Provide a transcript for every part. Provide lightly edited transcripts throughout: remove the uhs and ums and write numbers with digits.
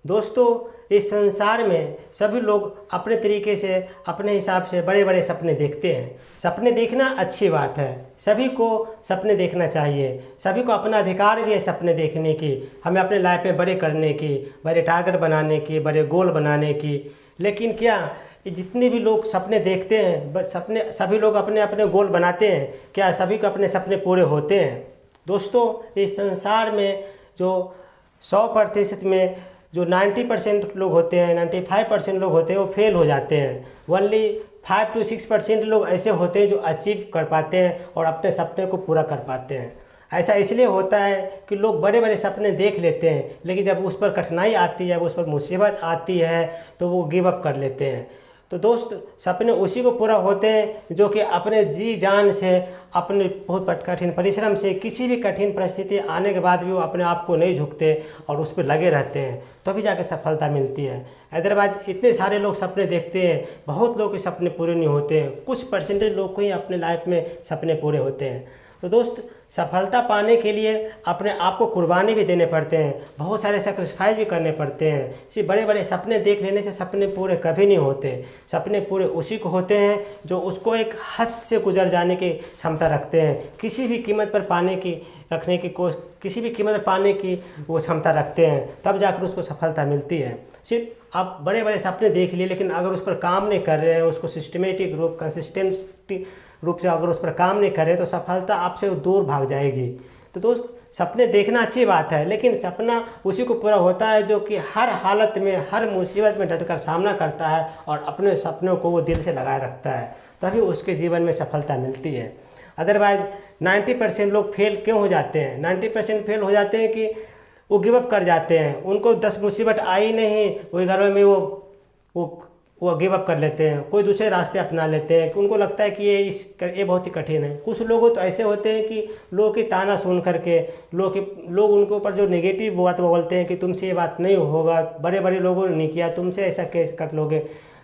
दोस्तों, इस संसार में सभी लोग अपने तरीके से, अपने हिसाब से बड़े बड़े सपने देखते हैं। सपने देखना अच्छी बात है, सभी को सपने देखना चाहिए। सभी को अपना अधिकार भी है सपने देखने की, हमें अपने लाइफ में बड़े करने की, बड़े टारगेट बनाने की, बड़े गोल बनाने की। लेकिन क्या ये जितने भी लोग सपने देखते हैं, सपने सभी लोग अपने अपने गोल बनाते हैं, क्या सभी को अपने सपने पूरे होते हैं? दोस्तों, इस संसार में जो 100% में जो 90% लोग होते हैं, 95% लोग होते हैं, वो फेल हो जाते हैं। ओनली 5 to 6% लोग ऐसे होते हैं जो अचीव कर पाते हैं और अपने सपने को पूरा कर पाते हैं। ऐसा इसलिए होता है कि लोग बड़े बड़े सपने देख लेते हैं, लेकिन जब उस पर कठिनाई आती है, उस पर मुसीबत आती है, तो वो गिव अप कर लेते हैं। तो दोस्त, सपने उसी को पूरा होते हैं जो कि अपने जी जान से, अपने बहुत कठिन परिश्रम से, किसी भी कठिन परिस्थिति आने के बाद भी वो अपने आप को नहीं झुकते और उस पर लगे रहते हैं, तभी जाकर सफलता मिलती है। अदरवाइज इतने सारे लोग सपने देखते हैं, बहुत लोग के सपने पूरे नहीं होते हैं, कुछ परसेंटेज लोग को ही अपने लाइफ में सपने पूरे होते हैं। तो दोस्त, सफलता पाने के लिए अपने आप को कुर्बानी भी देने पड़ते हैं, बहुत सारे सेक्रीफाइस भी करने पड़ते हैं। सिर्फ बड़े बड़े सपने देख लेने से सपने पूरे कभी नहीं होते। सपने पूरे उसी को होते हैं जो उसको एक हद से गुजर जाने की क्षमता रखते हैं, किसी भी कीमत पर पाने की किसी भी कीमत पर पाने की वो क्षमता रखते हैं, तब जाकर उसको सफलता मिलती है। सिर्फ आप बड़े बड़े सपने देख लिए, लेकिन अगर उस पर काम नहीं कर रहे हैं, उसको सिस्टमेटिक रूप, कंसिस्टेंसी रूप से अगर उस पर काम नहीं करें, तो सफलता आपसे दूर भाग जाएगी। तो दोस्त, सपने देखना अच्छी बात है, लेकिन सपना उसी को पूरा होता है जो कि हर हालत में, हर मुसीबत में डटकर सामना करता है और अपने सपनों को वो दिल से लगाए रखता है, तभी उसके जीवन में सफलता मिलती है। अदरवाइज 90% लोग फेल क्यों हो जाते हैं? 90% फेल हो जाते हैं कि वो गिव अप कर जाते हैं। उनको 10 मुसीबत आई नहीं, वही घर में वो गिव अप कर लेते हैं, कोई दूसरे रास्ते अपना लेते हैं कि उनको लगता है कि ये बहुत ही कठिन है। कुछ लोग तो ऐसे होते हैं कि लोगों की ताना सुन करके लोग उनके ऊपर जो नेगेटिव बात बोलते हैं कि तुमसे ये बात नहीं होगा, बड़े बड़े लोगों ने नहीं किया, तुमसे ऐसा कैसे कर लोगे,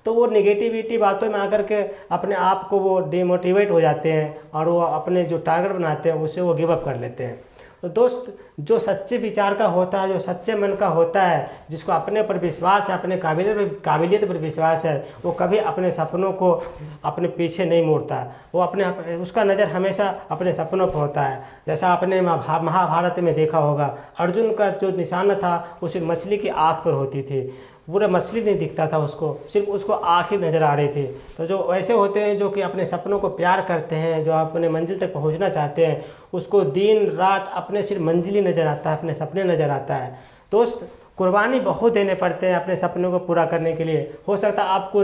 तो वो नेगेटिविटी बातों में आकर के अपने आप को वो डिमोटिवेट हो जाते हैं और वो अपने जो टारगेट बनाते हैं उससे वो गिव अप कर लेते हैं। तो दोस्त, जो सच्चे विचार का होता है, जो सच्चे मन का होता है, जिसको अपने पर विश्वास है, अपने काबिलियत पर विश्वास है, वो कभी अपने सपनों को अपने पीछे नहीं मोड़ता। वो उसका नज़र हमेशा अपने सपनों पर होता है। जैसा आपने महाभारत में देखा होगा, अर्जुन का जो निशाना था उस मछली की आँख पर होती थी, पूरा मछली नहीं दिखता था उसको, सिर्फ उसको आँख ही नज़र आ रही थी। तो जो ऐसे होते हैं जो कि अपने सपनों को प्यार करते हैं, जो अपने मंजिल तक पहुंचना चाहते हैं, उसको दिन रात अपने सिर्फ मंजिल ही नज़र आता है, अपने सपने नज़र आता है। दोस्त, कुर्बानी बहुत देने पड़ते हैं अपने सपनों को पूरा करने के लिए। हो सकता है आपको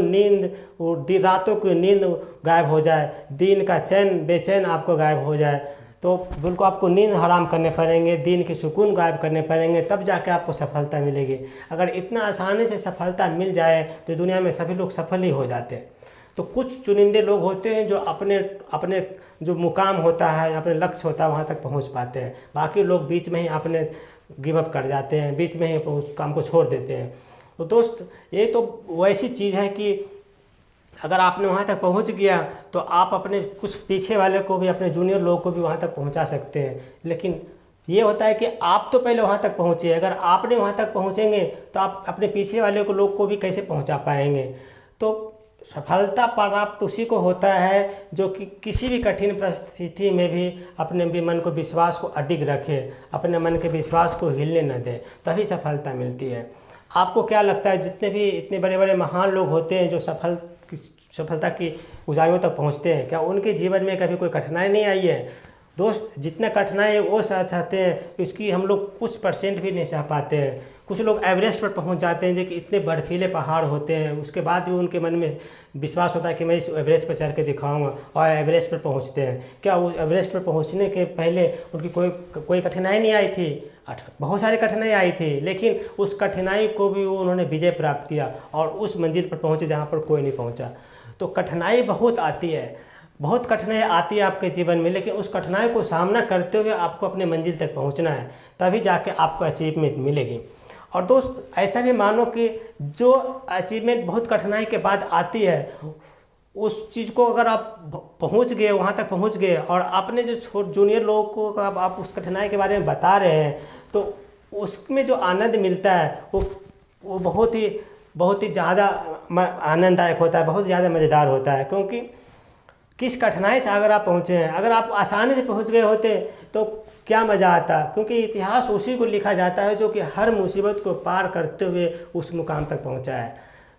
रातों की नींद गायब हो जाए, दिन का बेचैन आपको गायब हो जाए, तो बिल्कुल आपको नींद हराम करने पड़ेंगे, दिन की सुकून गायब करने पड़ेंगे, तब जाकर आपको सफलता मिलेगी। अगर इतना आसानी से सफलता मिल जाए तो दुनिया में सभी लोग सफल ही हो जाते हैं। तो कुछ चुनिंदे लोग होते हैं जो अपने जो मुकाम होता है, अपने लक्ष्य होता है, वहाँ तक पहुँच पाते हैं। बाकी लोग बीच में ही अपने गिव अप कर जाते हैं, बीच में ही उस काम को छोड़ देते हैं। तो दोस्त, ये तो वैसी चीज़ है कि अगर आपने वहाँ तक पहुँच गया तो आप अपने कुछ पीछे वाले को भी, अपने जूनियर लोगों को भी वहाँ तक पहुँचा सकते हैं। लेकिन ये होता है कि आप तो पहले वहाँ तक पहुँचे, अगर आपने वहाँ तक पहुँचेंगे तो आप अपने पीछे वाले लोग को भी कैसे पहुँचा पाएंगे? तो सफलता प्राप्त उसी को होता है जो कि किसी भी कठिन परिस्थिति में भी अपने भी मन को, विश्वास को अडिग रखे, अपने मन के विश्वास को हिलने न दे, तभी सफलता मिलती है। आपको क्या लगता है, जितने भी इतने बड़े बड़े महान लोग होते हैं जो सफलता की ऊंचाइयों तक पहुंचते हैं, क्या उनके जीवन में कभी कोई कठिनाई नहीं आई है? दोस्त, जितने कठिनाई वो चाहते हैं उसकी हम लोग कुछ % भी नहीं सह पाते हैं। कुछ लोग एवरेस्ट पर पहुंच जाते हैं, जो कि इतने बर्फीले पहाड़ होते हैं, उसके बाद भी उनके मन में विश्वास होता है कि मैं इस एवरेस्ट पर चढ़ के दिखाऊंगा, और एवरेस्ट पर पहुंचते हैं। क्या उस एवरेस्ट पर पहुंचने के पहले उनकी कोई कठिनाई नहीं आई थी? बहुत सारी कठिनाई आई थी, लेकिन उस कठिनाई को भी उन्होंने विजय प्राप्त किया और उस मंजिल पर पहुँचे जहाँ पर कोई नहीं पहुँचा। तो कठिनाई बहुत आती है, बहुत कठिनाई आती है आपके जीवन में, लेकिन उस कठिनाई को सामना करते हुए आपको अपने मंजिल तक पहुंचना है, तभी जाके आपको अचीवमेंट मिलेगी। और दोस्त, ऐसा भी मानो कि जो अचीवमेंट बहुत कठिनाई के बाद आती है, उस चीज़ को अगर आप पहुंच गए, वहां तक पहुंच गए और आपने जो जूनियर लोगों को आप उस कठिनाई के बारे में बता रहे हैं, तो उसमें जो आनंद मिलता है वो बहुत ही ज़्यादा आनंददायक होता है, बहुत ज़्यादा मज़ेदार होता है। क्योंकि किस कठिनाई से अगर आप पहुँचे हैं, अगर आप आसानी से पहुँच गए होते तो क्या मज़ा आता। क्योंकि इतिहास उसी को लिखा जाता है जो कि हर मुसीबत को पार करते हुए उस मुकाम तक पहुँचा है।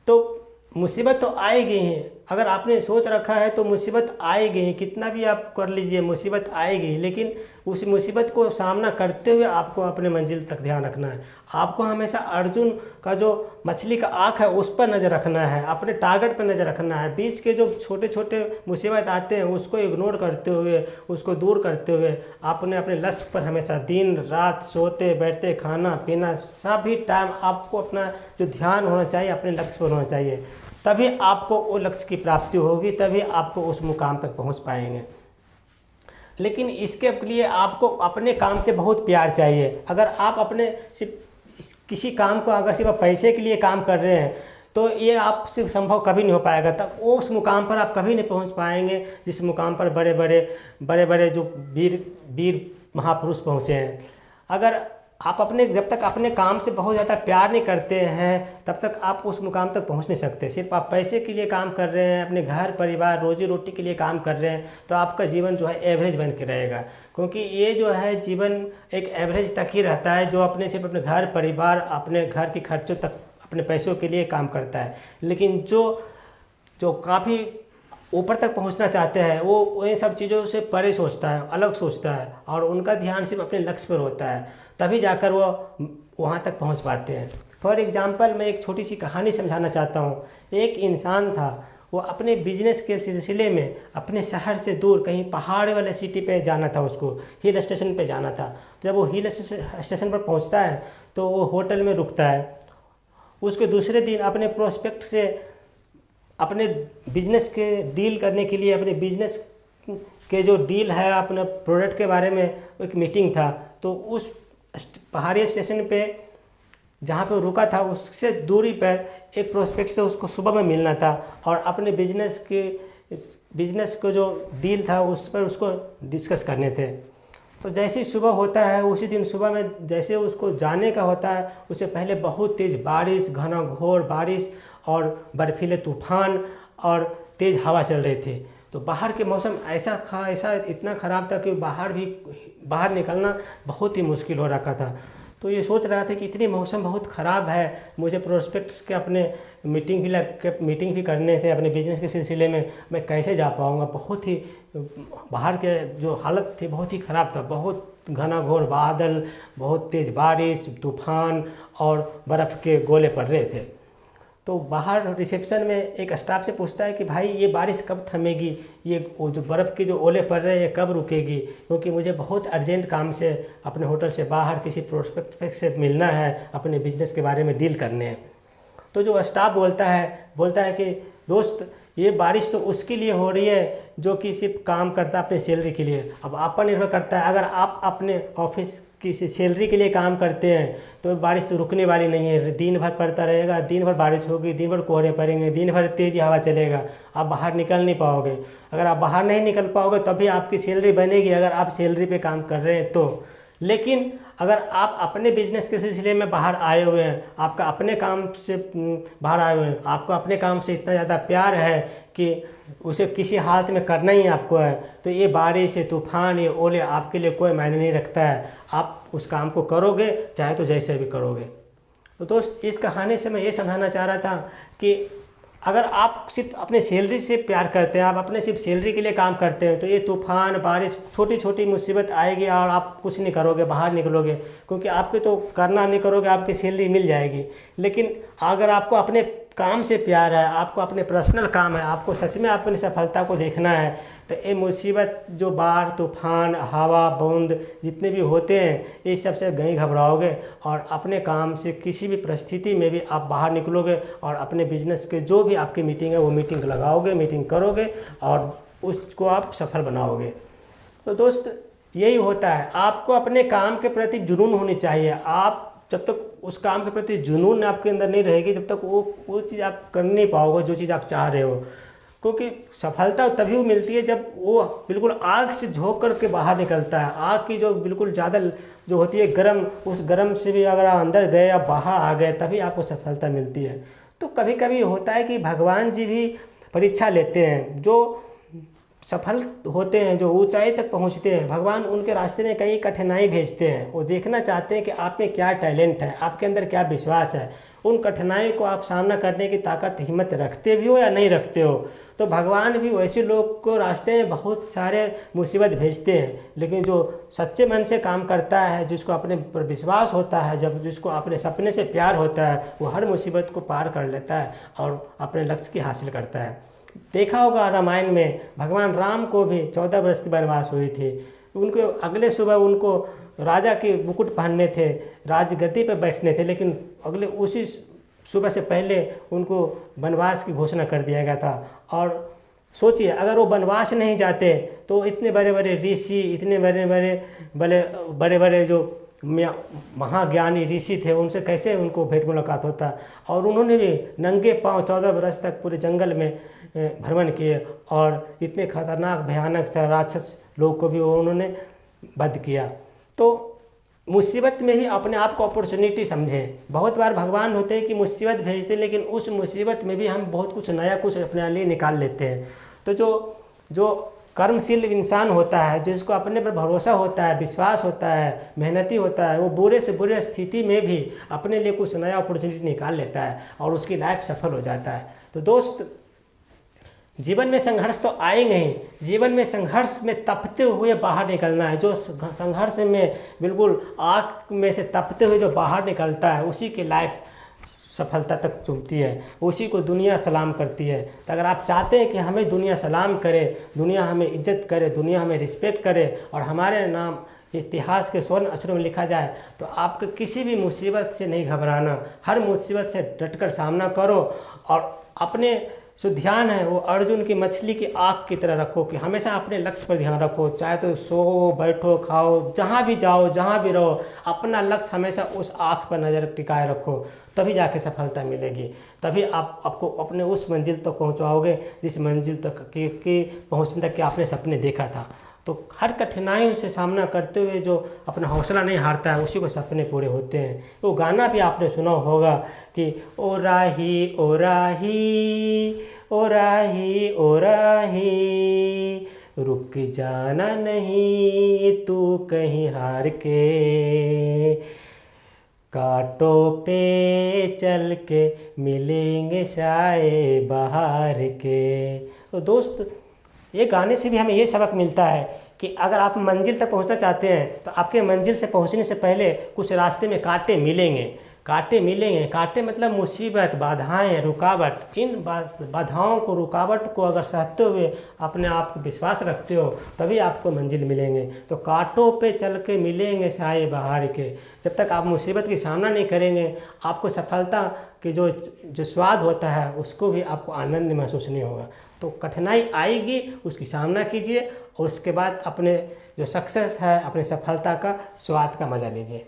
तो मुसीबत तो आएगी ही, अगर आपने सोच रखा है तो मुसीबत आएगी ही, कितना भी आप कर लीजिए मुसीबत आएगी, लेकिन उस मुसीबत को सामना करते हुए आपको अपने मंजिल तक ध्यान रखना है। आपको हमेशा अर्जुन का जो मछली का आँख है उस पर नज़र रखना है, अपने टारगेट पर नज़र रखना है। बीच के जो छोटे छोटे मुसीबत आते हैं उसको इग्नोर करते हुए, उसको दूर करते हुए आपने अपने लक्ष्य पर हमेशा दिन रात सोते बैठते खाना पीना सभी टाइम आपको अपना जो ध्यान होना चाहिए अपने लक्ष्य पर होना चाहिए। तभी आपको वो लक्ष्य की प्राप्ति होगी, तभी आपको उस मुकाम तक पहुंच पाएंगे। लेकिन इसके लिए आपको अपने काम से बहुत प्यार चाहिए। अगर आप अपने सिर्फ किसी काम को अगर सिर्फ पैसे के लिए काम कर रहे हैं तो ये आपसे संभव कभी नहीं हो पाएगा। तब उस मुकाम पर आप कभी नहीं पहुंच पाएंगे जिस मुकाम पर बड़े बड़े जो वीर महापुरुष पहुँचे हैं। अगर आप जब तक अपने काम से बहुत ज़्यादा प्यार नहीं करते हैं तब तक आप उस मुकाम तक पहुंच नहीं सकते। सिर्फ आप पैसे के लिए काम कर रहे हैं, अपने घर परिवार रोजी रोटी के लिए काम कर रहे हैं तो आपका जीवन जो है एवरेज बन के रहेगा। क्योंकि ये जो है जीवन एक एवरेज तक ही रहता है जो सिर्फ अपने घर परिवार अपने घर के खर्चों तक अपने पैसों के लिए काम करता है। लेकिन जो काफ़ी ऊपर तक पहुंचना चाहते हैं वो इन सब चीज़ों से परे सोचता है, अलग सोचता है और उनका ध्यान सिर्फ अपने लक्ष्य पर होता है, तभी जाकर वो वहाँ तक पहुँच पाते हैं। फॉर एग्ज़ाम्पल मैं एक छोटी सी कहानी समझाना चाहता हूँ। एक इंसान था, वो अपने बिजनेस के सिलसिले में अपने शहर से दूर कहीं पहाड़ वाले सिटी पे जाना था, उसको हिल स्टेशन पे जाना था। जब वो हिल स्टेशन पर पहुँचता है तो वो होटल में रुकता है। उसके दूसरे दिन अपने प्रोस्पेक्ट से अपने बिजनेस के डील करने के लिए, अपने बिजनेस के जो डील है अपने प्रोडक्ट के बारे में एक मीटिंग था। तो उस पहाड़ी स्टेशन पे जहाँ पे रुका था उससे दूरी पर एक प्रोस्पेक्ट से उसको सुबह में मिलना था और अपने बिजनेस को जो डील था उस पर उसको डिस्कस करने थे। तो जैसे ही सुबह होता है उसी दिन सुबह में जैसे उसको जाने का होता है उससे पहले बहुत तेज़ बारिश, घना-घोर बारिश और बर्फीले तूफान और तेज़ हवा चल रहे थे। तो बाहर के मौसम ऐसा इतना ख़राब था कि बाहर निकलना बहुत ही मुश्किल हो रखा था। तो ये सोच रहा था कि इतनी मौसम बहुत ख़राब है, मुझे प्रोस्पेक्ट्स के अपने मीटिंग भी करने थे अपने बिजनेस के सिलसिले में, मैं कैसे जा पाऊँगा। बहुत ही बाहर के जो हालत थी बहुत ही ख़राब था, बहुत घना घोर बादल, बहुत तेज़ बारिश, तूफ़ान और बर्फ़ के गोले पड़ रहे थे। तो बाहर रिसेप्शन में एक स्टाफ से पूछता है कि भाई ये बारिश कब थमेगी, ये जो बर्फ़ के जो ओले पड़ रहे हैं ये कब रुकेगी, क्योंकि मुझे बहुत अर्जेंट काम से अपने होटल से बाहर किसी प्रोस्पेक्ट से मिलना है, अपने बिजनेस के बारे में डील करने हैं। तो जो स्टाफ बोलता है कि दोस्त ये बारिश तो उसके लिए हो रही है जो कि सिर्फ काम करता है अपने सैलरी के लिए। अब आप पर निर्भर करता है, अगर आप अपने ऑफिस की सैलरी के लिए काम करते हैं तो बारिश तो रुकने वाली नहीं है, दिन भर पड़ता रहेगा, दिन भर बारिश होगी, दिन भर कोहरे पड़ेंगे, दिन भर तेज़ हवा चलेगा, आप बाहर निकल नहीं पाओगे। अगर आप बाहर नहीं निकल पाओगे तभी आपकी सैलरी बनेगी अगर आप सैलरी पे काम कर रहे हैं तो। लेकिन अगर आप अपने बिजनेस के सिलसिले में बाहर आए हुए हैं, आपका अपने काम से बाहर आए हुए हैं, आपको अपने काम से इतना ज़्यादा प्यार है कि उसे किसी हालत में करना ही आपको है, तो ये बारिश, ये तूफ़ान, ये ओले आपके लिए कोई मायने नहीं रखता है। आप उस काम को करोगे चाहे तो जैसे भी करोगे। तो दोस्त इस कहानी से मैं ये समझाना चाह रहा था कि अगर आप सिर्फ अपने सैलरी से प्यार करते हैं, आप अपने सिर्फ सैलरी के लिए काम करते हैं तो ये तूफ़ान बारिश छोटी छोटी मुसीबत आएगी और आप कुछ नहीं करोगे, बाहर निकलोगे, क्योंकि आपके तो करना नहीं करोगे, आपकी सैलरी मिल जाएगी। लेकिन अगर आपको अपने काम से प्यार है, आपको अपने पर्सनल काम है, आपको सच में अपनी सफलता को देखना है, तो ये मुसीबत जो बाढ़, तूफ़ान, हवा, बूंद जितने भी होते हैं ये सबसे नहीं घबराओगे और अपने काम से किसी भी परिस्थिति में भी आप बाहर निकलोगे और अपने बिजनेस के जो भी आपकी मीटिंग है वो मीटिंग लगाओगे, मीटिंग करोगे और उसको आप सफल बनाओगे। तो दोस्त यही होता है, आपको अपने काम के प्रति जुनून होनी चाहिए। आप जब तक उस काम के प्रति जुनून आपके अंदर नहीं रहेगी तब तक वो चीज़ आप कर नहीं पाओगे जो चीज़ आप चाह रहे हो। क्योंकि सफलता तभी मिलती है जब वो बिल्कुल आग से झोंक करके बाहर निकलता है। आग की जो बिल्कुल ज़्यादा जो होती है गर्म, उस गर्म से भी अगर आप अंदर गए या बाहर आ गए तभी आपको सफलता मिलती है। तो कभी कभी होता है कि भगवान जी भी परीक्षा लेते हैं। जो सफल होते हैं, जो ऊंचाई तक पहुंचते हैं, भगवान उनके रास्ते में कई कठिनाई भेजते हैं। वो देखना चाहते हैं कि आप में क्या टैलेंट है, आपके अंदर क्या विश्वास है। उन कठिनाई को आप सामना करने की ताकत हिम्मत रखते भी हो या नहीं रखते हो। तो भगवान भी वैसे लोग को रास्ते में बहुत सारे मुसीबत भेजते हैं, लेकिन जो सच्चे मन से काम करता है, जिसको अपने पर विश्वास होता है, जब जिसको अपने सपने से प्यार होता है, वो हर मुसीबत को पार कर लेता है और अपने लक्ष्य की हासिल करता है। देखा होगा रामायण में भगवान राम को भी 14 वर्ष की वनवास हुई थी। उनको अगले सुबह उनको राजा के मुकुट पहनने थे, राजगद्दी पर बैठने थे, लेकिन अगले उसी सुबह से पहले उनको वनवास की घोषणा कर दिया गया था। और सोचिए अगर वो वनवास नहीं जाते तो इतने बड़े बड़े ऋषि, इतने बड़े बड़े जो महाज्ञानी ऋषि थे, उनसे कैसे उनको भेंट मुलाकात होता। और उन्होंने भी नंगे पांव 14 वर्ष तक पूरे जंगल में भ्रमण किए और इतने खतरनाक भयानक से राक्षस लोग को भी उन्होंने वध किया। तो मुसीबत में ही अपने आप को अपॉर्चुनिटी समझें। बहुत बार भगवान होते हैं कि मुसीबत भेजते हैं, लेकिन उस मुसीबत में भी हम बहुत कुछ नया कुछ अपने लिए निकाल लेते हैं। तो जो कर्मशील इंसान होता है, जिसको अपने पर भरोसा होता है, विश्वास होता है, मेहनती होता है, वो बुरे से बुरे स्थिति में भी अपने लिए कुछ नया अपॉर्चुनिटी निकाल लेता है और उसकी लाइफ सफल हो जाता है। तो दोस्त, जीवन में संघर्ष तो आएंगे ही। जीवन में संघर्ष में तपते हुए बाहर निकलना है। जो संघर्ष में बिल्कुल आग में से तपते हुए जो बाहर निकलता है, उसी की लाइफ सफलता तक चुमती है, उसी को दुनिया सलाम करती है। तो अगर आप चाहते हैं कि हमें दुनिया सलाम करे, दुनिया हमें इज्जत करे, दुनिया हमें रिस्पेक्ट करे और हमारे नाम इतिहास के स्वर्ण अक्षरों में लिखा जाए, तो आपको किसी भी मुसीबत से नहीं घबराना। हर मुसीबत से डटकर सामना करो और अपने जो ध्यान है वो अर्जुन की मछली की आँख की तरह रखो कि हमेशा अपने लक्ष्य पर ध्यान रखो। चाहे तो सो, बैठो, खाओ, जहाँ भी जाओ, जहाँ भी रहो, अपना लक्ष्य हमेशा उस आँख पर नज़र टिकाए रखो, तभी जाके सफलता मिलेगी। तभी आपको अपने उस मंजिल तक पहुँचाओगे जिस मंजिल तक की पहुँचने तक के आपने सपने देखा था। तो हर कठिनाइयों से सामना करते हुए जो अपना हौसला नहीं हारता है, उसी को सपने पूरे होते हैं। वो गाना भी आपने सुना होगा कि ओ राही ओ राही ओ राही ओ राही, रुक जाना नहीं तू कहीं हार के, कांटों पे चल के मिलेंगे साए बहार के। तो दोस्त, ये गाने से भी हमें ये सबक मिलता है कि अगर आप मंजिल तक पहुंचना चाहते हैं तो आपके मंजिल से पहुंचने से पहले कुछ रास्ते में कांटे मिलेंगे। कांटे मिलेंगे, कांटे मतलब मुसीबत, बाधाएं, रुकावट। इन बाधाओं को, रुकावट को अगर सहते हुए अपने आप को विश्वास रखते हो, तभी आपको मंजिल मिलेंगे। तो कांटों पे चल के मिलेंगे साए बहार के। जब तक आप मुसीबत की सामना नहीं करेंगे, आपको सफलता के जो स्वाद होता है उसको भी आपको आनंद महसूस नहीं होगा। तो कठिनाई आएगी, उसकी सामना कीजिए और उसके बाद अपने जो सक्सेस है, अपने सफलता का स्वाद का मज़ा लीजिए।